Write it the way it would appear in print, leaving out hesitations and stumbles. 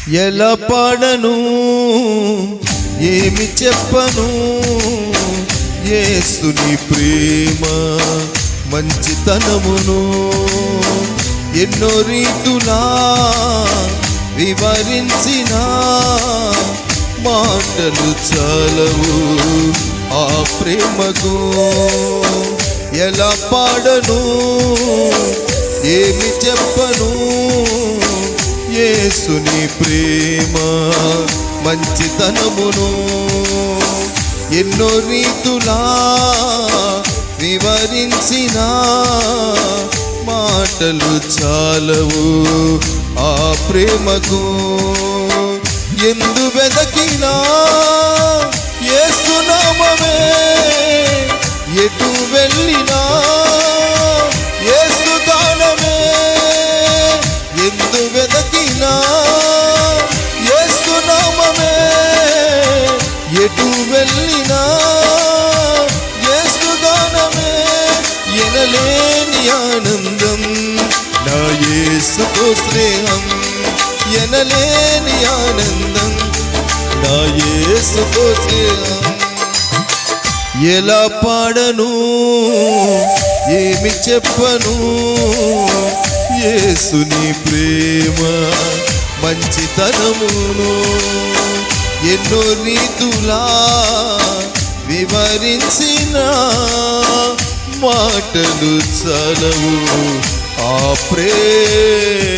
ఎలా పాడను ఏమి చెప్పను యేసుని ప్రేమ మంచితనమును ఎన్నో రీతులా వివరించిన మాటలు చాలవు ఆ ప్రేమకు. ఎలా పాడను ఏమి చెప్పను యేసుని ప్రేమ మంచితనమును ఎన్నో రీతులా వివరించిన మాటలు చాలవు ఆ ప్రేమకు. ఎందు వెదకినా యేసు నామమే, ఎటు వెళ్ళినా యేసు గానమే. ఎందు వెదకినా యేసు నామమే, ఎటు వెళ్ళినా యేసు గానమే. ఎనలేని ఆనందం నా యేసుతో స్నేహం, ఎనలేని ఆనందం నా యేసుతో స్నేహం. ఎలా పాడను ఏమి చెప్పను యేసుని ప్రేమ మంచితనమును ఎన్నో రీతులా వివరించిన మాటలు చాలవు ఆ ప్రేమ.